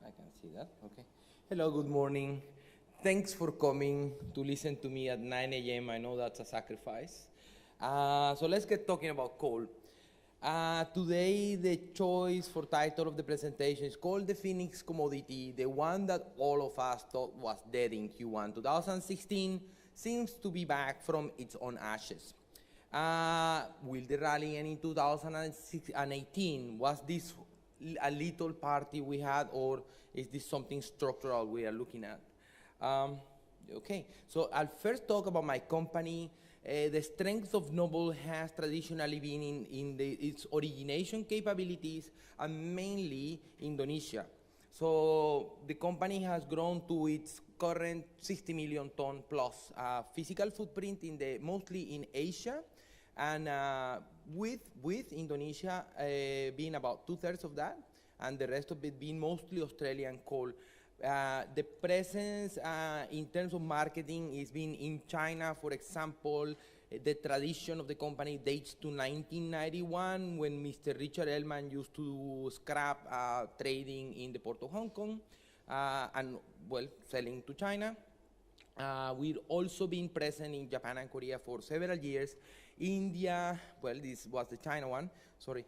I can see that. Okay. Hello, good morning. Thanks for coming to listen to me at 9 a.m. I know that's a sacrifice. So let's get talking about coal. Today, the choice for title of the presentation is called the Phoenix Commodity, the one that all of us thought was dead in Q1 2016, seems to be back from its own ashes. Will the rally end in 2018? Was this a little party we had, or is this something structural we are looking at? Okay, so I'll first talk about my company. The strength of Noble has traditionally been in its origination capabilities and mainly Indonesia. So the company has grown to its current 60 million ton plus physical footprint mostly in Asia, and with Indonesia being about 2/3 of that, and the rest of it being mostly Australian coal. The presence in terms of marketing is being in China, for example. The tradition of the company dates to 1991 when Mr. Richard Ellman used to scrap trading in the port of Hong Kong and, well, selling to China. We've also been present in Japan and Korea for several years. India, well, this was the China one, sorry.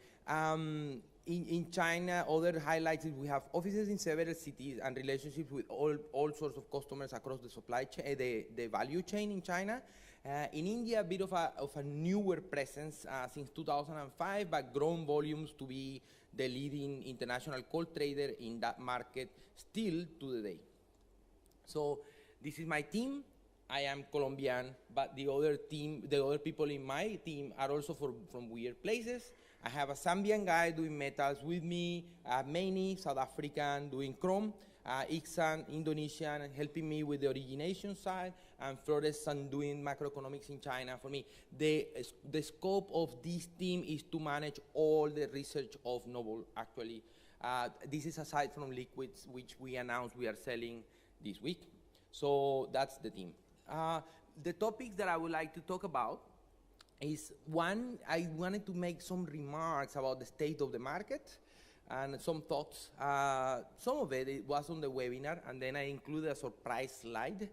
In China, other highlights is we have offices in several cities and relationships with all sorts of customers across the supply chain, the value chain in China. In India, a bit of a newer presence since 2005, but grown volumes to be the leading international coal trader in that market still to the day. So this is my team. I am Colombian, but the other people in my team are also from weird places. I have a Zambian guy doing metals with me, Maini, South African, doing chrome, Iksan, Indonesian, helping me with the origination side, and Flores doing macroeconomics in China for me. The scope of this team is to manage all the research of Noble, actually. This is aside from liquids, which we announced we are selling this week. So that's the team. The topics that I would like to talk about is one, I wanted to make some remarks about the state of the market and some thoughts. Some of it was on the webinar, and then I included a surprise slide.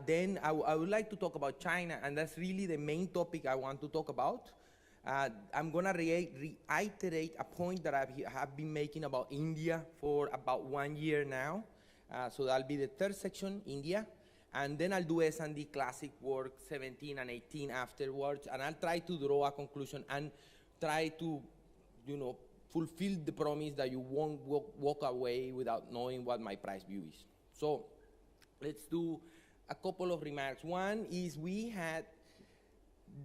Then I would like to talk about China, and that's really the main topic I want to talk about. I'm going to reiterate a point that I have been making about India for about 1 year now. So that'll be the third section, India. And then I'll do S&D classic work 17 and 18 afterwards, and I'll try to draw a conclusion and try to, fulfill the promise that you won't walk away without knowing what my price view is. So let's do a couple of remarks. One is we had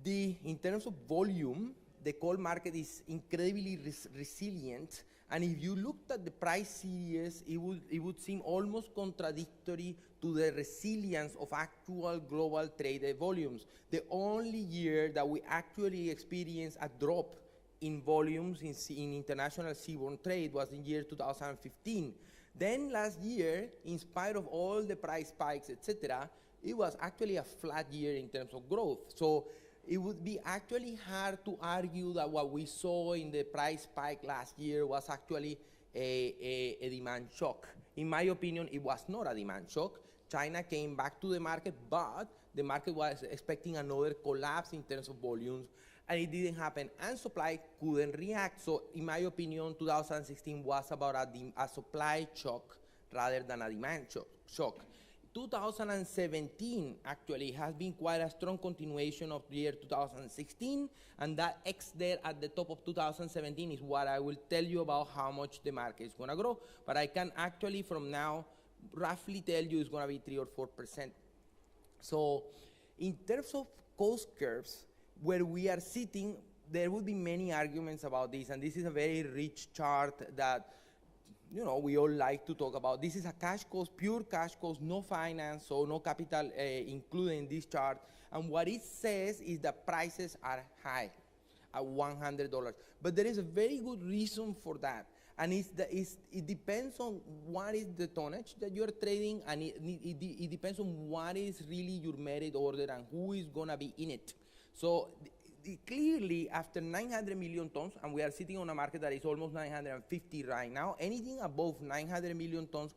in terms of volume, the coal market is incredibly resilient. And if you looked at the price series, it would seem almost contradictory to the resilience of actual global traded volumes. The only year that we actually experienced a drop in volumes in international seaborne trade was in year 2015. Then last year, in spite of all the price spikes, etc., it was actually a flat year in terms of growth. So it would be actually hard to argue that what we saw in the price spike last year was actually a demand shock. In my opinion, it was not a demand shock. China came back to the market, but the market was expecting another collapse in terms of volumes, and it didn't happen, and supply couldn't react. So in my opinion, 2016 was about a supply shock rather than a demand shock. 2017 actually has been quite a strong continuation of the year 2016, and that X there at the top of 2017 is what I will tell you about how much the market is going to grow. But I can actually from now roughly tell you it's going to be 3 or 4%. So in terms of cost curves, where we are sitting, there would be many arguments about this, and this is a very rich chart that we all like to talk about. This is a cash cost, pure cash cost, no finance, so no capital included in this chart. And what it says is that prices are high at $100. But there is a very good reason for that. And it depends on what is the tonnage that you're trading, and it depends on what is really your merit order and who is going to be in it. So clearly, after 900 million tons, and we are sitting on a market that is almost 950 right now, anything above 900 million tons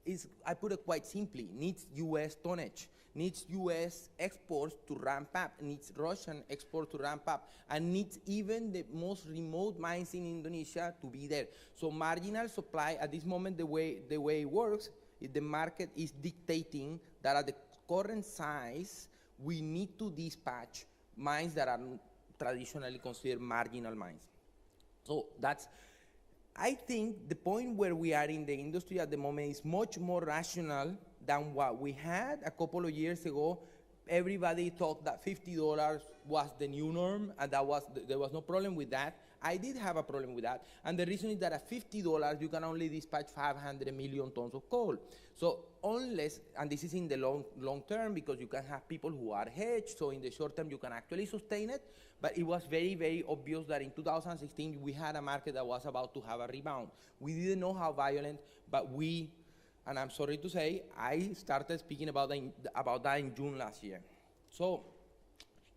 is, I put it quite simply, needs US tonnage, needs US exports to ramp up, needs Russian exports to ramp up, and needs even the most remote mines in Indonesia to be there. So marginal supply at this moment, the way it works, the market is dictating that at the current size, we need to dispatch mines that are traditionally considered marginal mines. So that's, I think the point where we are in the industry at the moment is much more rational than what we had a couple of years ago. Everybody thought that $50 was the new norm, and there was no problem with that. I did have a problem with that, and the reason is that at $50, you can only dispatch 500 million tons of coal. So unless, and this is in the long term, because you can have people who are hedged, so in the short term you can actually sustain it, but it was very, very obvious that in 2016 we had a market that was about to have a rebound. We didn't know how violent, but we, and I'm sorry to say, I started speaking about that in June last year. So,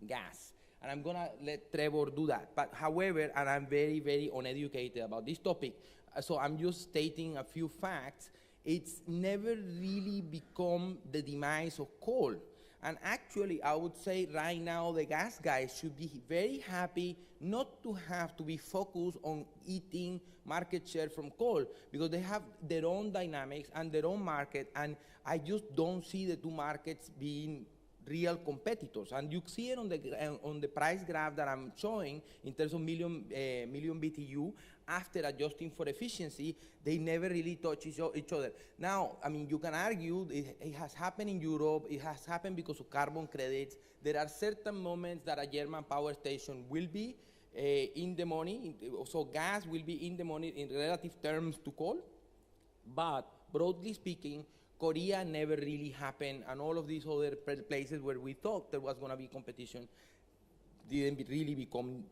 gas. And I'm gonna let Trevor do that. But however, and I'm very, very uneducated about this topic, so I'm just stating a few facts. It's never really become the demise of coal. And actually, I would say right now, the gas guys should be very happy not to have to be focused on eating market share from coal, because they have their own dynamics and their own market, and I just don't see the two markets being real competitors. And you see it on the price graph that I'm showing in terms of million BTU. After adjusting for efficiency, they never really touch each other. Now, I mean, you can argue it has happened in Europe, it has happened because of carbon credits. There are certain moments that a German power station will be in the money, so gas will be in the money in relative terms to coal, but broadly speaking, Korea never really happened, and all of these other places where we thought there was going to be competition didn't really become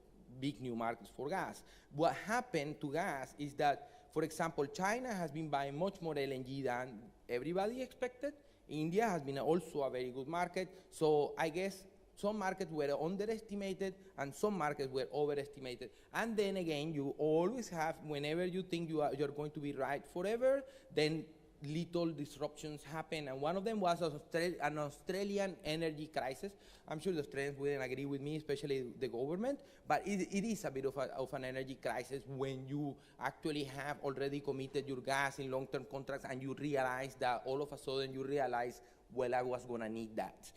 big new markets for gas. What happened to gas is that, for example, China has been buying much more LNG than everybody expected. India has been also a very good market. So I guess some markets were underestimated and some markets were overestimated. And then again, you always have, whenever you think you're going to be right forever, then little disruptions happen, and one of them was an Australian energy crisis. I'm sure the Australians wouldn't agree with me, especially the government, but it is a bit of an energy crisis when you actually have already committed your gas in long-term contracts and you realize that all of a sudden you realize, well, I was going to need that.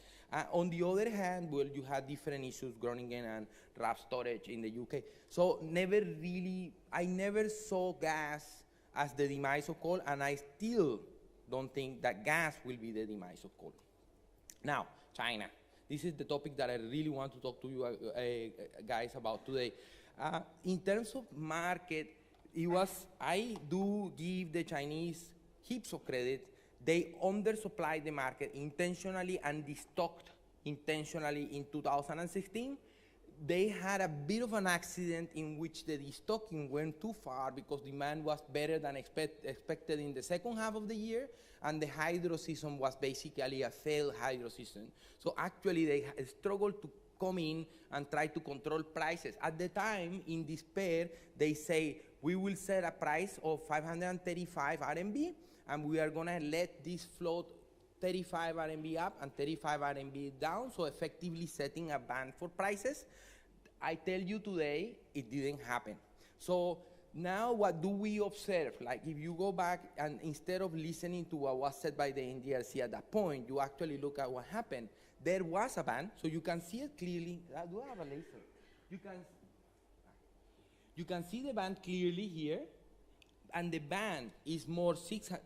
On the other hand, well, you had different issues, Groningen and RAB storage in the UK. So I never saw gas as the demise of coal, and I still don't think that gas will be the demise of coal. Now, China. This is the topic that I really want to talk to you guys about today. In terms of market, I do give the Chinese heaps of credit. They undersupplied the market intentionally and destocked intentionally in 2016. They had a bit of an accident in which the destocking went too far because demand was better than expected in the second half of the year, and the hydro season was basically a failed hydro season. So actually they struggled to come in and try to control prices. At the time, in despair, they say, we will set a price of 535 RMB, and we are gonna let this float 35 RMB up and 35 RMB down, so effectively setting a band for prices. I tell you today, it didn't happen. So now what do we observe? Like if you go back and instead of listening to what was said by the NDRC at that point, you actually look at what happened. There was a band, so you can see it clearly. Do I have a laser? You can see the band clearly here, and the band is more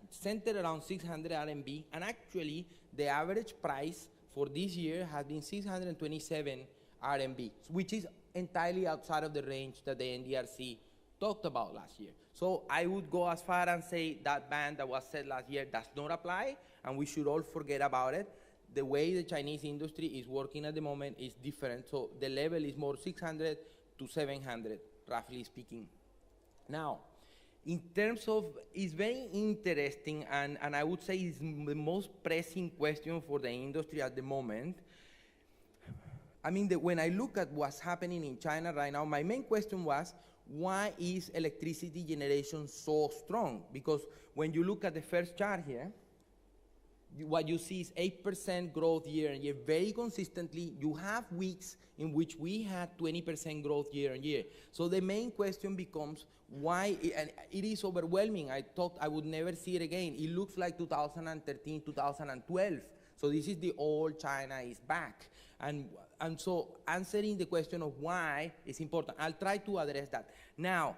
centered around 600 RMB, and actually the average price for this year has been 627 RMB, which is entirely outside of the range that the NDRC talked about last year. So I would go as far and say that ban that was set last year does not apply, and we should all forget about it. The way the Chinese industry is working at the moment is different, so the level is more 600 to 700, roughly speaking. Now, in terms of, it's very interesting, and I would say it's the most pressing question for the industry at the moment. I mean, when I look at what's happening in China right now, my main question was, why is electricity generation so strong? Because when you look at the first chart here, what you see is 8% growth year on year, very consistently. You have weeks in which we had 20% growth year on year. So the main question becomes why, and it is overwhelming. I thought I would never see it again. It looks like 2013, 2012. So this is the old China is back. And so answering the question of why is important. I'll try to address that. Now,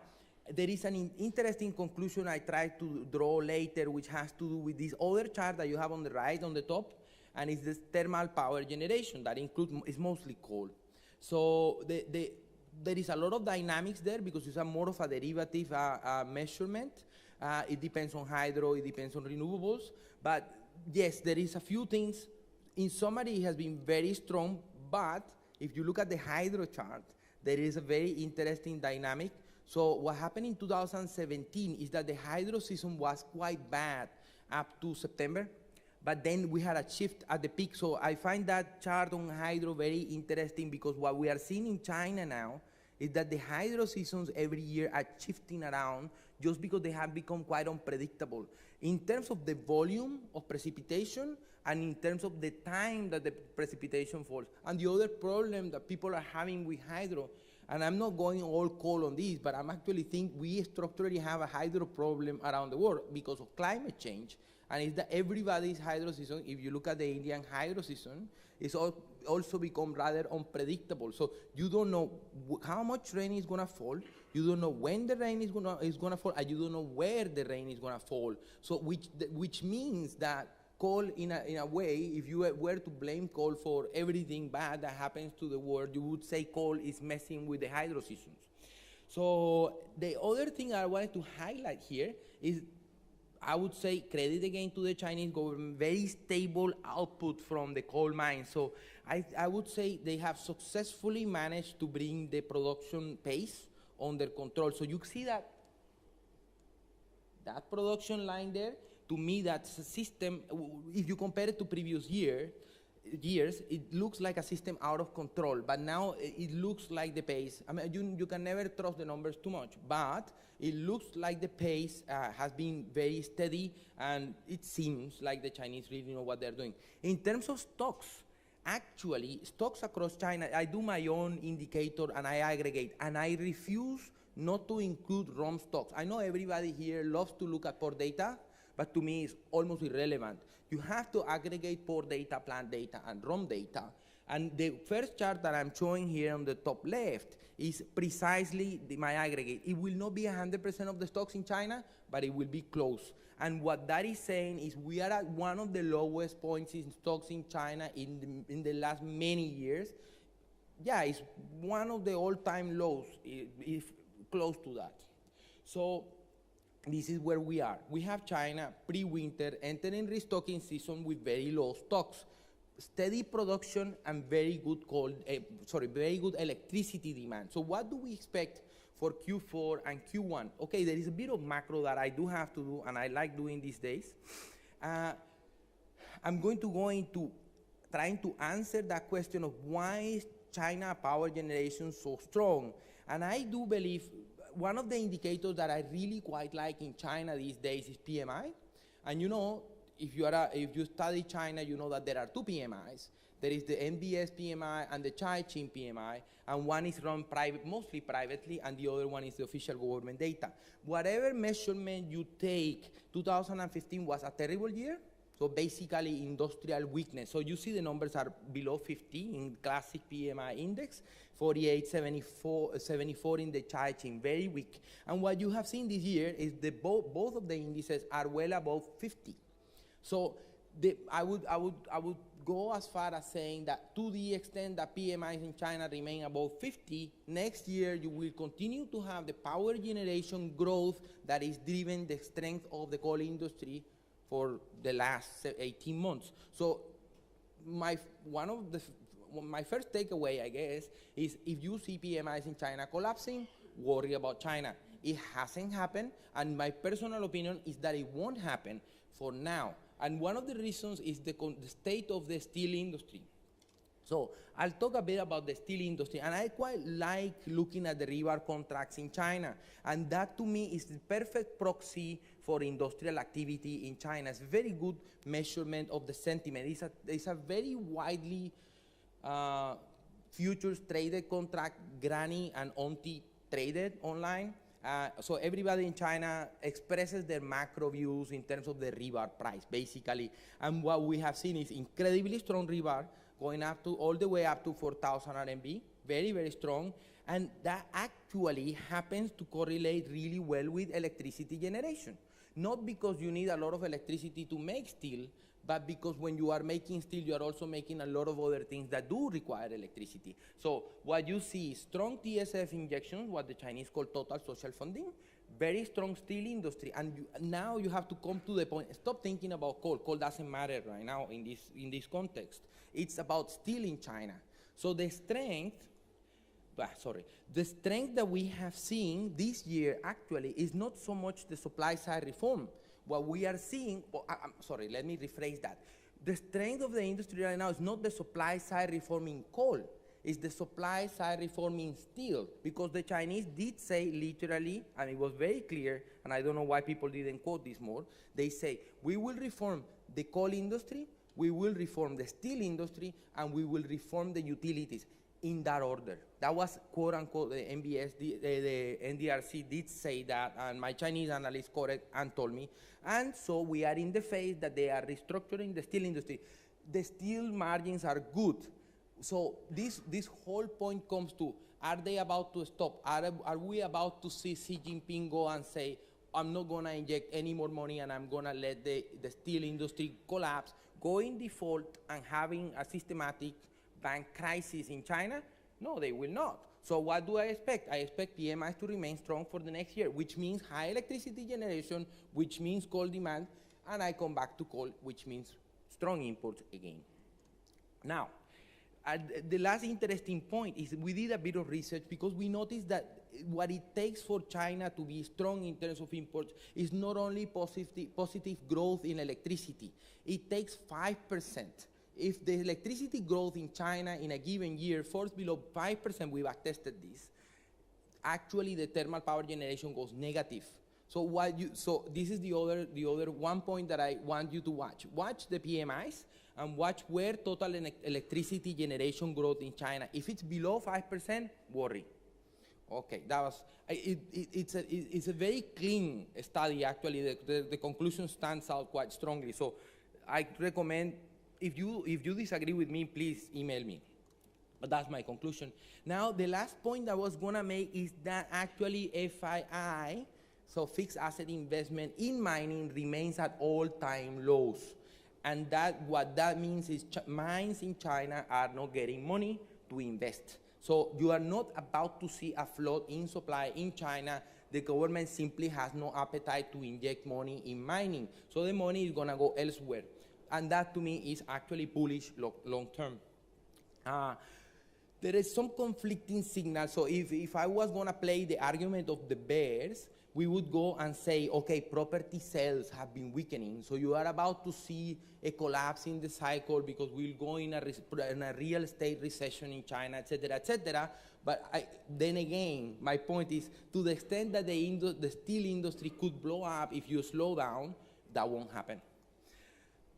there is an interesting conclusion I try to draw later, which has to do with this other chart that you have on the right, on the top, and it's this thermal power generation that includes, is mostly coal. So there is a lot of dynamics there because it's a more of a derivative measurement. It depends on hydro, it depends on renewables, but yes, there is a few things. In summary, it has been very strong, but if you look at the hydro chart, there is a very interesting dynamic. So what happened in 2017 is that the hydro season was quite bad up to September, but then we had a shift at the peak. So I find that chart on hydro very interesting because what we are seeing in China now is that the hydro seasons every year are shifting around just because they have become quite unpredictable in terms of the volume of precipitation and in terms of the time that the precipitation falls. And the other problem that people are having with hydro, and I'm not going all coal on this, but I'm actually think we structurally have a hydro problem around the world because of climate change. And it's that everybody's hydro season, if you look at the Indian hydro season, it's also become rather unpredictable. So you don't know how much rain is gonna fall, you don't know when the rain is gonna fall, and you don't know where the rain is gonna fall. So which means that coal, in a way, if you were to blame coal for everything bad that happens to the world, you would say coal is messing with the hydro seasons. So the other thing I wanted to highlight here is, I would say, credit again to the Chinese government, very stable output from the coal mines. So I would say they have successfully managed to bring the production pace under control. So you see that production line there, to me, that's a system. If you compare it to previous years, it looks like a system out of control, but now it looks like the pace. I mean, you can never trust the numbers too much, but it looks like the pace has been very steady, and it seems like the Chinese really know what they're doing. In terms of stocks, actually, stocks across China, I do my own indicator and I aggregate, and I refuse not to include ROM stocks. I know everybody here loves to look at port data, but to me it's almost irrelevant. You have to aggregate port data, plant data, and ROM data. And the first chart that I'm showing here on the top left is precisely my aggregate. It will not be 100% of the stocks in China, but it will be close. And what that is saying is we are at one of the lowest points in stocks in China in the last many years. Yeah, it's one of the all-time lows, if close to that. So this is where we are. We have China pre-winter entering restocking season with very low stocks, steady production, and very good very good electricity demand. So what do we expect for Q4 and Q1? Okay, there is a bit of macro that I do have to do, and I like doing these days. I'm going to go into trying to answer that question of why is China power generation so strong. And I do believe one of the indicators that I really quite like in China these days is PMI. And you know, if you study China, you know that there are two PMIs. There is the NBS PMI and the Caixin PMI, and one is run mostly privately, and the other one is the official government data. Whatever measurement you take, 2015 was a terrible year, so basically industrial weakness. So you see the numbers are below 50 in classic PMI index, 48, 74 in the Caixin, very weak. And what you have seen this year is both of the indices are well above 50. So I would go as far as saying that to the extent that PMIs in China remain above 50, next year you will continue to have the power generation growth that is driven the strength of the coal industry for the last 18 months. So my first takeaway, I guess, is if you see PMIs in China collapsing, worry about China. It hasn't happened, and my personal opinion is that it won't happen for now. And one of the reasons is the state of the steel industry. So I'll talk a bit about the steel industry, and I quite like looking at the rebar contracts in China, and that to me is the perfect proxy for industrial activity in China. It's a very good measurement of the sentiment. It's a very widely futures traded contract, granny and onti traded online. So everybody in China expresses their macro views in terms of the rebar price, basically. And what we have seen is incredibly strong rebar, going up to all the way up to 4,000 RMB, very, very strong. And that actually happens to correlate really well with electricity generation. Not because you need a lot of electricity to make steel, but because when you are making steel, you are also making a lot of other things that do require electricity. So what you see is strong TSF injections, what the Chinese call total social funding, very strong steel industry, and now you have to come to the point, stop thinking about coal. Coal doesn't matter right now in this context. It's about steel in China. So the strength that we have seen this year actually is not so much the supply side reform. What we are seeing, let me rephrase that. The strength of the industry right now is not the supply side reform in coal, it's the supply side reform in steel, because the Chinese did say literally, and it was very clear, and I don't know why people didn't quote this more, they say, we will reform the coal industry, we will reform the steel industry, and we will reform the utilities in that order. That was quote unquote the the NDRC did say that, and my Chinese analyst correct and told me. And so we are in the phase that they are restructuring the steel industry. The steel margins are good. So this whole point comes to, are they about to stop? Are we about to see Xi Jinping go and say, I'm not gonna inject any more money and I'm gonna let the steel industry collapse, go in default and having a systematic bank crisis in China? No, they will not. So what do I expect? I expect PMIs to remain strong for the next year, which means high electricity generation, which means coal demand, and I come back to coal, which means strong imports again. Now, the last interesting point is we did a bit of research because we noticed that what it takes for China to be strong in terms of imports is not only positive growth in electricity, it takes 5%. If the electricity growth in China in a given year falls below 5%, we've tested this, actually the thermal power generation goes negative. So this is the other one point that I want you to watch. Watch the PMIs and watch where total electricity generation growth in China. If it's below 5%, worry. Okay, that was, it's a very clean study actually. The conclusion stands out quite strongly. So I recommend, if you disagree with me, please email me. But that's my conclusion. Now, the last point I was gonna make is that actually FII, so fixed asset investment in mining, remains at all-time lows. And what that means is mines in China are not getting money to invest. So you are not about to see a flood in supply in China. The government simply has no appetite to inject money in mining. So the money is gonna go elsewhere. And that to me is actually bullish long term. There is some conflicting signals. So if I was gonna play the argument of the bears, we would go and say, okay, property sales have been weakening. So you are about to see a collapse in the cycle because we'll go in a real estate recession in China, et cetera, et cetera. But then again, my point is, to the extent that the steel industry could blow up if you slow down, that won't happen.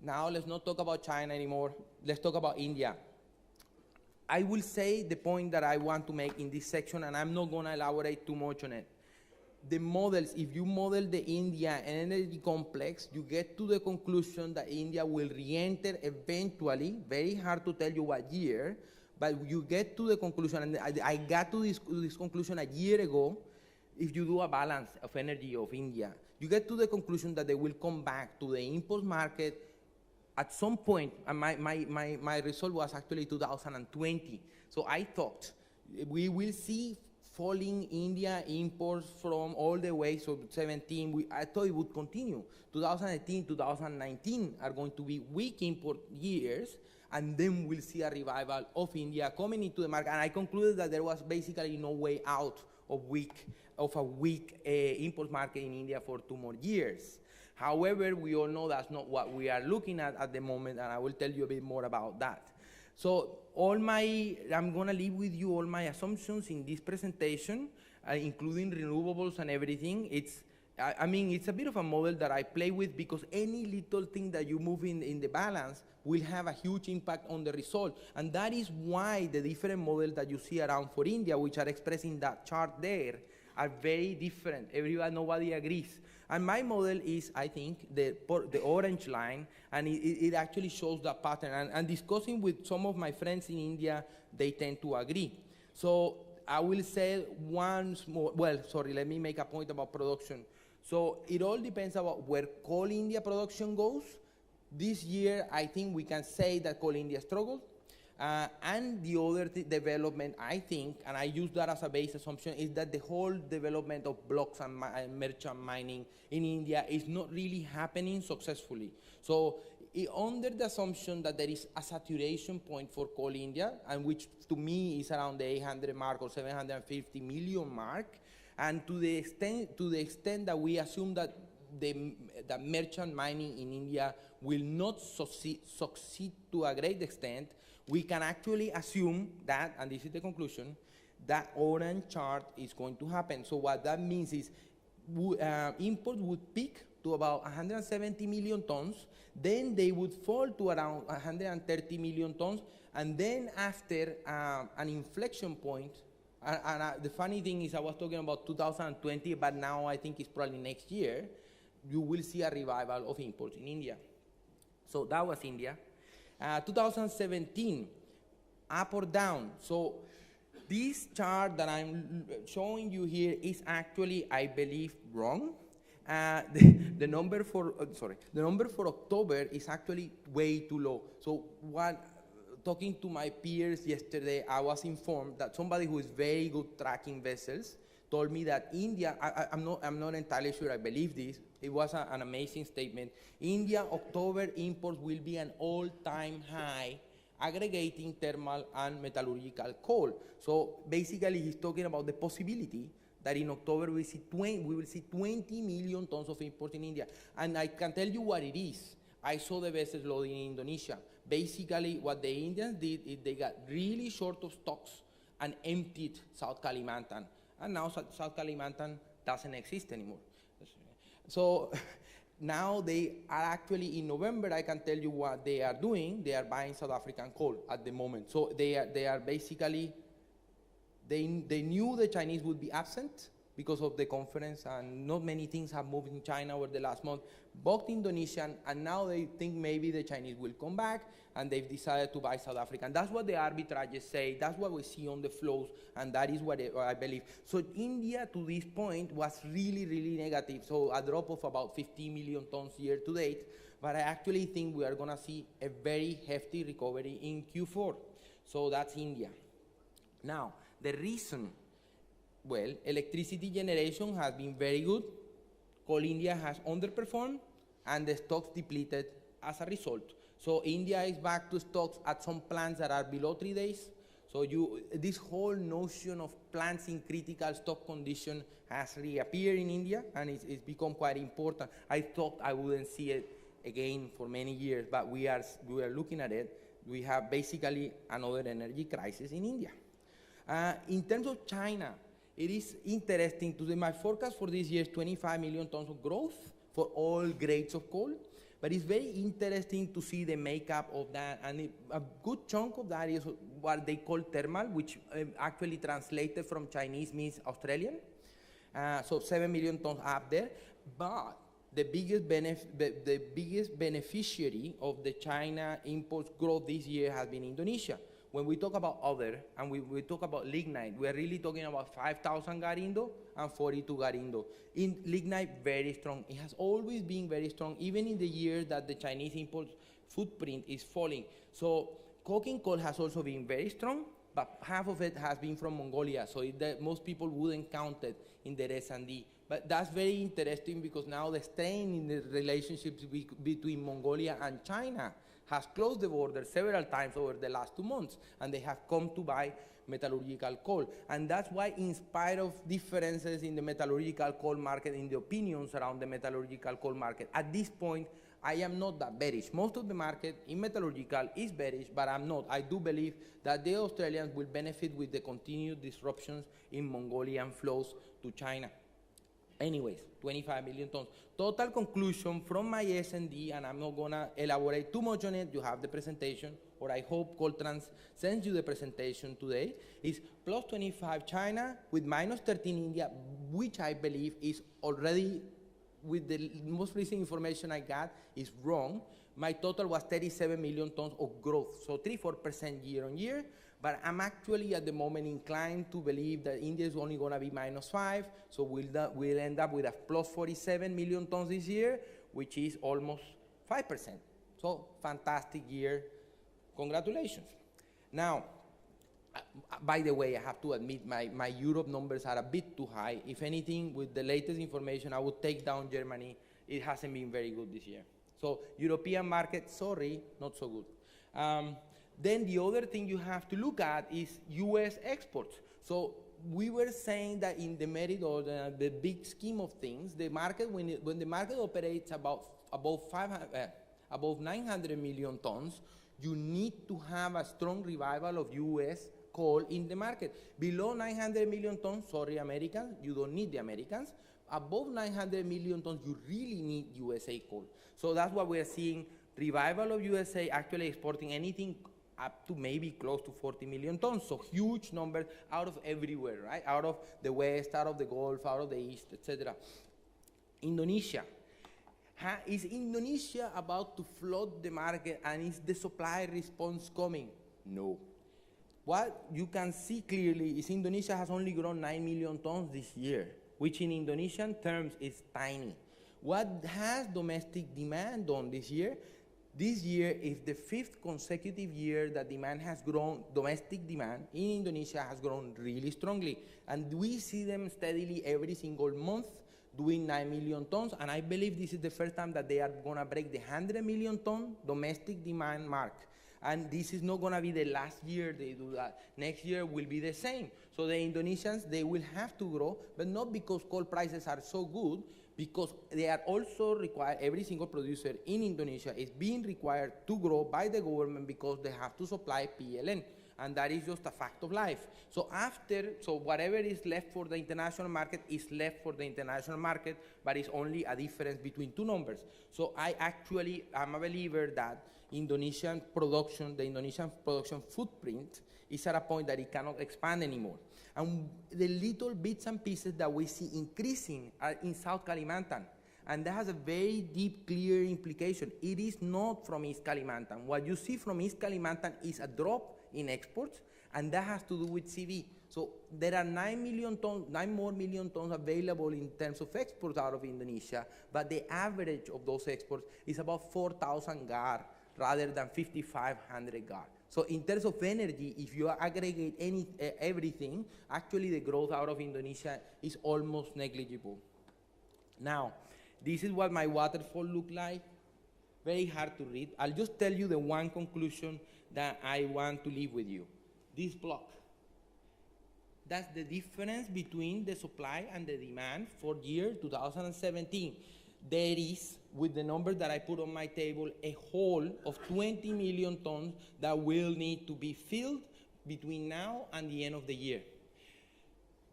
Now let's not talk about China anymore. Let's talk about India. I will say the point that I want to make in this section, and I'm not gonna elaborate too much on it. The models, if you model the India energy complex, you get to the conclusion that India will re-enter eventually, very hard to tell you what year, but you get to the conclusion, and I got to this conclusion a year ago. If you do a balance of energy of India, you get to the conclusion that they will come back to the import market at some point, and my result was actually 2020. So I thought we will see falling India imports from all the way, so 17, I thought it would continue. 2018, 2019 are going to be weak import years, and then we'll see a revival of India coming into the market. And I concluded that there was basically no way out of a weak import market in India for 2 more years. However, we all know that's not what we are looking at the moment, and I will tell you a bit more about that. So I'm gonna leave with you all my assumptions in this presentation, including renewables and everything. I mean, it's a bit of a model that I play with because any little thing that you move in the balance will have a huge impact on the result. And that is why the different models that you see around for India, which are expressed in that chart there, are very different. Nobody agrees. And my model is, I think, the orange line, and it actually shows that pattern. And discussing with some of my friends in India, they tend to agree. So I will say once more, let me make a point about production. So it all depends about where Coal India production goes. This year, I think we can say that Coal India struggled. And the other development, I think, and I use that as a base assumption, is that the whole development of blocks and merchant mining in India is not really happening successfully. So under the assumption that there is a saturation point for Coal India, and which to me is around the 800 mark or 750 million mark, and to the extent that we assume that the merchant mining in India will not succeed to a great extent, we can actually assume that, and this is the conclusion, that orange chart is going to happen. So what that means is imports would peak to about 170 million tons, then they would fall to around 130 million tons, and then after an inflection point, the funny thing is I was talking about 2020, but now I think it's probably next year, you will see a revival of imports in India. So that was India. 2017, up or down. So this chart that I'm showing you here is actually, I believe, wrong. The number for October is actually way too low. So talking to my peers yesterday, I was informed that somebody who is very good tracking vessels told me that India, I'm not entirely sure I believe this, it was an amazing statement. India October imports will be an all-time high, aggregating thermal and metallurgical coal. So basically he's talking about the possibility that in October we will see 20 million tons of imports in India. And I can tell you what it is. I saw the vessels loading in Indonesia. Basically what the Indians did is they got really short of stocks and emptied South Kalimantan. And now South Kalimantan doesn't exist anymore. So now they are actually in November, I can tell you what they are doing. They are buying South African coal at the moment. So they are basically, they knew the Chinese would be absent because of the conference, and not many things have moved in China over the last month, bought Indonesian, and now they think maybe the Chinese will come back, and they've decided to buy South African. That's what the arbitrages say, that's what we see on the flows, and that is what I believe. So India to this point was really, really negative, so a drop of about 50 million tons year to date, but I actually think we are gonna see a very hefty recovery in Q4. So that's India. Now, the reason, well, electricity generation has been very good. Coal India has underperformed, and the stocks depleted as a result. So India is back to stocks at some plants that are below 3 days. So this whole notion of plants in critical stock condition has reappeared in India, and it's become quite important. I thought I wouldn't see it again for many years, but we are looking at it. We have basically another energy crisis in India. In terms of China, it is interesting to see my forecast for this year is 25 million tons of growth for all grades of coal, but it's very interesting to see the makeup of that, and a good chunk of that is what they call thermal, which actually translated from Chinese means Australian, so 7 million tons up there, but the biggest beneficiary of the China imports growth this year has been Indonesia. When we talk about other, and we talk about lignite, we are really talking about 5,000 Garindo and 42 Garindo. In lignite, very strong. It has always been very strong, even in the year that the Chinese import footprint is falling. So coking coal has also been very strong, but half of it has been from Mongolia, so most people wouldn't count it in their S&D. But that's very interesting because now the strain in the relationships between Mongolia and China has closed the border several times over the last 2 months, and they have come to buy metallurgical coal. And that's why, in spite of differences in the metallurgical coal market, in the opinions around the metallurgical coal market, at this point, I am not that bearish. Most of the market in metallurgical is bearish, but I'm not. I do believe that the Australians will benefit with the continued disruptions in Mongolian flows to China. Anyways, 25 million tons. Total conclusion from my S&D, and I'm not gonna elaborate too much on it, you have the presentation, or I hope Coaltrans sends you the presentation today, is plus 25 China with minus 13 India, which I believe is already, with the most recent information I got, is wrong. My total was 37 million tons of growth, so 3-4% year on year. But I'm actually at the moment inclined to believe that India is only going to be minus 5, so we'll end up with a plus 47 million tons this year, which is almost 5%. So fantastic year. Congratulations. Now, by the way, I have to admit my Europe numbers are a bit too high. If anything, with the latest information, I would take down Germany. It hasn't been very good this year. So European market, sorry, not so good. Then the other thing you have to look at is US exports. So we were saying that in the merit or the big scheme of things, the market, when the market operates above 900 million tons, you need to have a strong revival of US coal in the market. Below 900 million tons, sorry Americans, you don't need the Americans. Above 900 million tons, you really need USA coal. So that's what we're seeing, revival of USA actually exporting anything up to maybe close to 40 million tons. So huge numbers out of everywhere, right? Out of the West, out of the Gulf, out of the East, etc. Indonesia. Is Indonesia about to flood the market, and is the supply response coming? No. What you can see clearly is Indonesia has only grown 9 million tons this year, which in Indonesian terms is tiny. What has domestic demand done this year? This year is the 5th consecutive year that demand has grown, domestic demand in Indonesia has grown really strongly. And we see them steadily every single month doing 9 million tons. And I believe this is the first time that they are gonna break the 100 million ton domestic demand mark. And this is not gonna be the last year they do that. Next year will be the same. So the Indonesians, they will have to grow, but not because coal prices are so good, because they are also required, every single producer in Indonesia is being required to grow by the government because they have to supply PLN. And that is just a fact of life. So whatever is left for the international market is left for the international market, but it's only a difference between two numbers. So I'm a believer that the Indonesian production footprint is at a point that it cannot expand anymore. And the little bits and pieces that we see increasing are in South Kalimantan. And that has a very deep, clear implication. It is not from East Kalimantan. What you see from East Kalimantan is a drop in exports, and that has to do with CV. So there are 9 more million tons available in terms of exports out of Indonesia, but the average of those exports is about 4,000 GAR rather than 5,500 GAR. So in terms of energy, if you aggregate everything, actually the growth out of Indonesia is almost negligible. Now, this is what my waterfall looked like. Very hard to read. I'll just tell you the one conclusion that I want to leave with you. This block. That's the difference between the supply and the demand for year 2017. There is, with the numbers that I put on my table, a hole of 20 million tons that will need to be filled between now and the end of the year.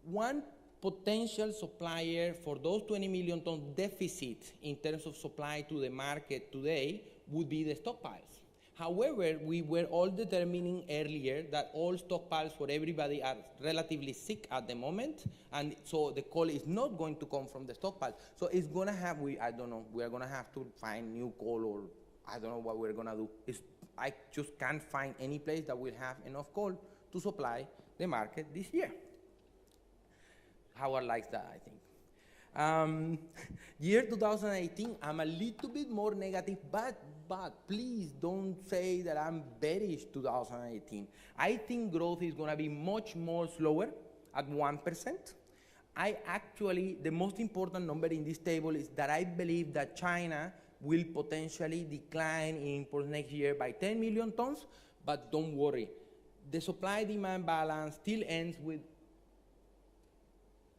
One potential supplier for those 20 million ton deficit in terms of supply to the market today would be the stockpiles. However, we were all determining earlier that all stockpiles for everybody are relatively sick at the moment, and so the coal is not going to come from the stockpile. So it's gonna have, I don't know, we are gonna have to find new coal, or I don't know what we're gonna do. I just can't find any place that will have enough coal to supply the market this year. Howard likes that, I think. Year 2018, I'm a little bit more negative, but please don't say that I'm bearish 2018. I think growth is gonna be much more slower at 1%. The most important number in this table is that I believe that China will potentially decline in imports next year by 10 million tons, but don't worry. The supply-demand balance still ends with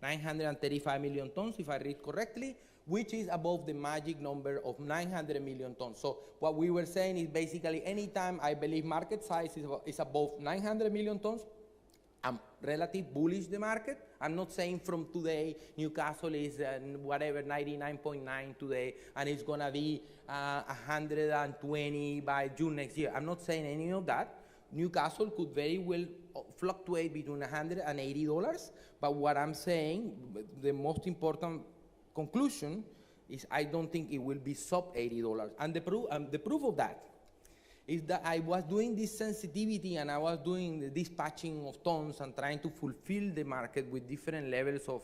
935 million tons, if I read correctly, which is above the magic number of 900 million tons. So what we were saying is basically anytime I believe market size is above 900 million tons, I'm relatively bullish the market. I'm not saying from today Newcastle is whatever 99.9 today and it's gonna be 120 by June next year. I'm not saying any of that. Newcastle could very well fluctuate between $180, but what I'm saying, the most important conclusion is I don't think it will be sub $80. And the proof of that is that I was doing this sensitivity and I was doing the dispatching of tons and trying to fulfill the market with different levels of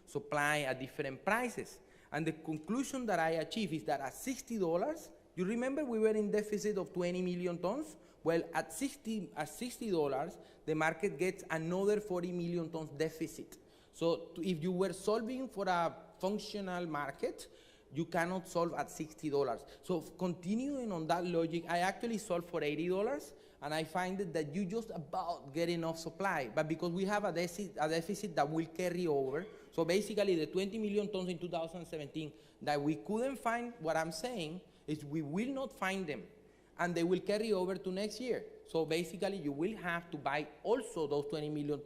supply at different prices. And the conclusion that I achieved is that at $60, you remember we were in deficit of 20 million tons? Well, at $60, the market gets another 40 million tons deficit. So if you were solving for a functional market, you cannot solve at $60. So continuing on that logic, I actually solved for $80, and I find that you just about get enough supply. But because we have a deficit that will carry over, so basically the 20 million tons in 2017 that we couldn't find, what I'm saying is we will not find them, and they will carry over to next year. So basically you will have to buy also those 20 million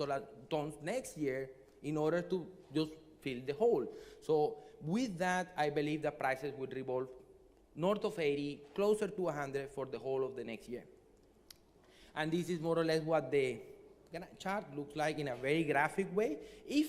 tons next year in order to just fill the hole. So with that, I believe the prices will revolve north of 80, closer to 100 for the whole of the next year. And this is more or less what the chart looks like in a very graphic way. If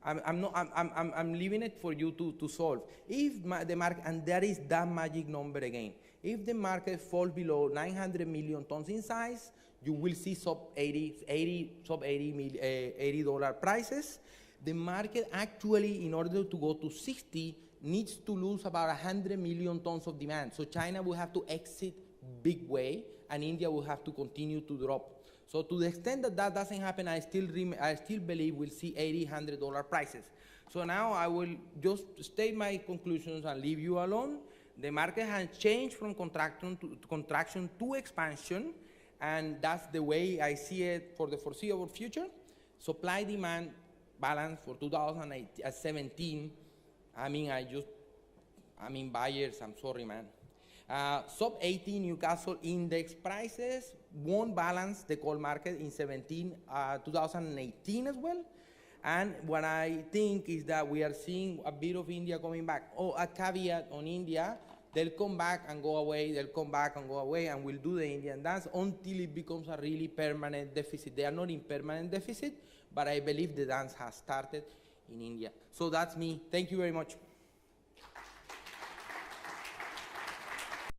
I'm leaving it for you to solve. If the market, and there is that magic number again, if the market falls below 900 million tons in size, you will see sub $80 prices. The market actually, in order to go to 60, needs to lose about 100 million tons of demand. So China will have to exit big way, and India will have to continue to drop. So to the extent that that doesn't happen, I still believe we'll see $80, $100 prices. So now I will just state my conclusions and leave you alone. The market has changed from contraction to expansion, and that's the way I see it for the foreseeable future. Supply-demand balance for 2017, buyers, I'm sorry, man. Sub 80 Newcastle index prices won't balance the coal market in 2018 as well. And what I think is that we are seeing a bit of India coming back. Oh, a caveat on India, they'll come back and go away, they'll come back and go away, and we'll do the Indian dance until it becomes a really permanent deficit. They are not in permanent deficit, but I believe the dance has started in India. So that's me. Thank you very much.